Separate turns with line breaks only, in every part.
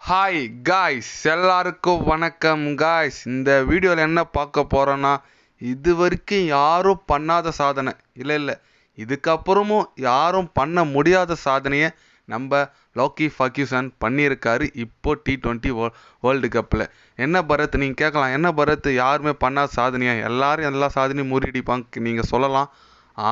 Hi guys, எல்லாருக்கும் வணக்கம் guys. இந்த வீடியோவில் என்ன பார்க்க போகிறோன்னா, இது வரைக்கும் யாரும் பண்ணாத சாதனை இல்லை இதுக்கப்புறமும் யாரும் பண்ண முடியாத சாதனையை நம்ம லோக்கி ஃபர்கியூசன் பண்ணியிருக்காரு இப்போ T20 வேர்ல்டு கப்பில். என்ன பரத் நீங்கள் கேட்கலாம், என்ன பரத் யாருமே பண்ணாத சாதனையா? எல்லாரும் எல்லா சாதனையும் முறியடிப்பாங்க நீங்கள் சொல்லலாம்.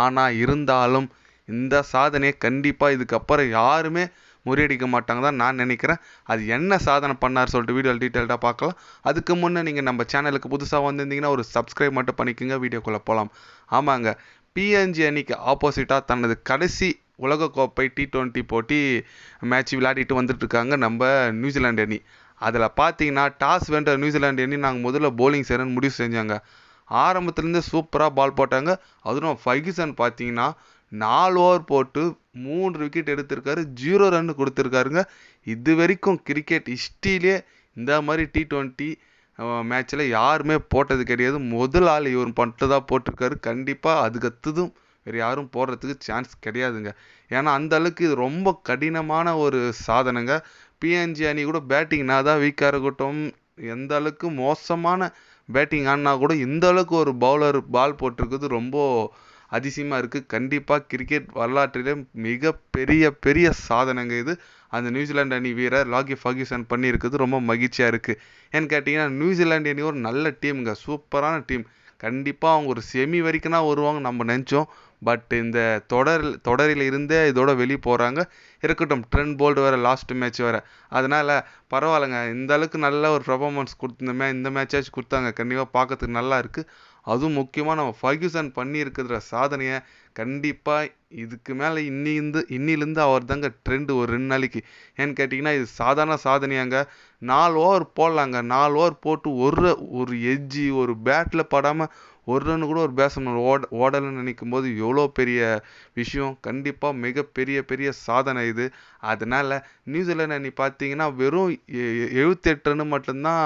ஆனால் இருந்தாலும் இந்த சாதனையை கண்டிப்பாக இதுக்கப்புறம் யாருமே முறியடிக்க மாட்டாங்க தான் நான் நினைக்கிறேன். அது என்ன சாதனை பண்ணார் சொல்லிட்டு வீடியோ டீட்டெயில்டாக பார்க்கலாம். அதுக்கு முன்னே நீங்கள் நம்ம சேனலுக்கு புதுசாக வந்திருந்தீங்கன்னா ஒரு சப்ஸ்கிரைப் மட்டும் பண்ணிக்கோங்க. வீடியோக்குள்ளே போகலாம். ஆமாங்க, பிஎன்ஜி அணிக்கு ஆப்போசிட்டாக தனது கடைசி உலகக்கோப்பை T20 போட்டி மேட்ச் விளையாடிட்டு வந்துட்டுருக்காங்க நம்ம நியூசிலாந்து அணி. அதில் பார்த்தீங்கன்னா டாஸ் வென்ற நியூசிலாந்து அணி நாங்கள் முதல்ல போலிங் செய்கிறேன்னு முடிவு செஞ்சாங்க. ஆரம்பத்துலேருந்து சூப்பராக பால் போட்டாங்க. அதுவும் ஃபர்கியூசன் பார்த்தீங்கன்னா 4 ஓவர் போட்டு 3 விக்கெட் எடுத்திருக்காரு, 0 ரன் கொடுத்துருக்காருங்க. இது வரைக்கும் கிரிக்கெட் ஹிஸ்ட்ரியிலே இந்த மாதிரி T20 மேட்ச்சில் யாருமே போட்டது கிடையாது. முதல் ஆள் இவர் மட்டும் தான் போட்டிருக்காரு. கண்டிப்பாக அதுக்கடுத்ததும் வேறு யாரும் போடுறதுக்கு சான்ஸ் கிடையாதுங்க. ஏன்னா அந்த அளவுக்கு இது ரொம்ப கடினமான ஒரு சாதனைங்க. பிஎன்ஜி அணி கூட பேட்டிங் நான் தான் வீக்காக இருக்கட்டும், எந்த அளவுக்கு மோசமான பேட்டிங் ஆடினா கூட இந்த அளவுக்கு ஒரு பவுலர் பால் போட்டிருக்குது ரொம்ப அதிசயமாக இருக்குது. கண்டிப்பாக கிரிக்கெட் வரலாற்றிலே மிக பெரிய சாதனைங்க இது. அந்த நியூசிலாந்து அணி வீரர் லோக்கி ஃபர்கியூசன் பண்ணியிருக்குது ரொம்ப மகிழ்ச்சியாக இருக்குது. ஏன்னு கேட்டிங்கன்னா நியூசிலாந்து அணி ஒரு நல்ல டீமுங்க, சூப்பரான டீம். கண்டிப்பாக அவங்க ஒரு செமி வரைக்கும் தான் வருவாங்க நம்ம நினச்சோம். பட் இந்த தொடரில் இருந்தே இதோட வெளியே போகிறாங்க. இருக்கட்டும், ட்ரெண்ட் போல்ட் வேறு லாஸ்ட் மேட்ச் வேறு, அதனால் பரவாயில்லைங்க. இந்த அளவுக்கு நல்ல ஒரு பர்ஃபார்மன்ஸ் கொடுத்துருந்தோமே, இந்த மேட்சாச்சும் கொடுத்தாங்க. கண்டிப்பாக பார்க்கறதுக்கு நல்லா இருக்குது. அதுவும் முக்கியமாக நம்ம ஃபர்கியூசன் பண்ணியிருக்கிற சாதனையை கண்டிப்பாக இதுக்கு மேலே இன்னிலேருந்து அவர் தாங்க ட்ரெண்டு ஒரு 2 நாளைக்கு. ஏன்னு கேட்டிங்கன்னா இது சாதாரண சாதனையாங்க. 4 ஓவர் போடலாங்க. 4 ஓவர் போட்டு ஒரு எட்ஜி ஒரு பேட்டில் படாமல் ஒரு ரன் கூட ஒரு பேட்ஸ்மேன் ஓடலைன்னு நினைக்கும் போது எவ்வளோ பெரிய விஷயம். கண்டிப்பாக பெரிய சாதனை இது. அதனால் நியூசிலாந்து அணி பார்த்தீங்கன்னா வெறும் 78 ரன் மட்டும்தான்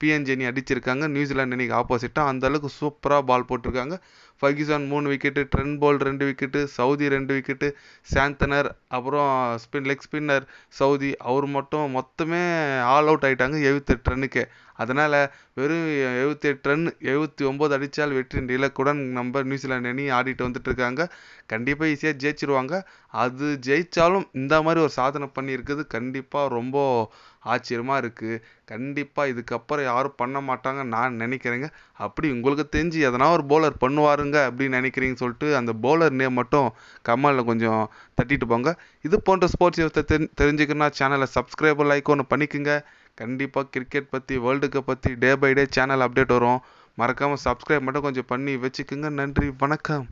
பிஎன்ஜி அணி அடிச்சிருக்காங்க நியூசிலாந்து அணிக்கு ஆப்போசிட்டாக. அந்தளவுக்கு சூப்பராக பால் போட்டிருக்காங்க. Ferguson 3 wicket, Trent Boult 2 wicket, Southee 2 wicket, Santner அப்புறம் லெக் ஸ்பின்னர் சவுதி அவர் மட்டும் மொத்தமே ஆல் அவுட் ஆகிட்டாங்க 78 ரன்னுக்கே. அதனால் வெறும் 78 ரன் 79 அடித்தால் வெற்றி இலக்குடன் நம்ம நியூசிலாந்து அணி ஆடிட்டு வந்துட்டு இருக்காங்க. கண்டிப்பாக ஈஸியாக ஜெயிச்சிருவாங்க. அது ஜெயித்தாலும் இந்த மாதிரி ஒரு சாதனை பண்ணியிருக்குது கண்டிப்பாக ரொம்ப ஆச்சரியமாக இருக்குது. கண்டிப்பாக இதுக்கப்புறம் யாரும் பண்ண மாட்டாங்க நான் நினைக்கிறேங்க. அப்படி உங்களுக்கு தெரிஞ்சு எதனா ஒரு பவுலர் பண்ணுவாருங்க அப்படின்னு நினைக்கிறீங்கன்னு சொல்லிட்டு அந்த பவுலர் நேம் மட்டும் கமெண்டில் கொஞ்சம் தட்டிட்டு போங்க. இது போன்ற ஸ்போர்ட்ஸ் நியூஸை தெரிஞ்சுக்கணுன்னா சேனலை சப்ஸ்கிரைப் லைக் ஒன்று பண்ணிக்கோங்க. கண்டிப்பாக கிரிக்கெட் பற்றி வேர்ல்டு கப் பற்றி day by day channel update வரும். மறக்காமல் சப்ஸ்கிரைப் மட்டும் கொஞ்சம் பண்ணி வச்சுக்கோங்க. நன்றி, வணக்கம்.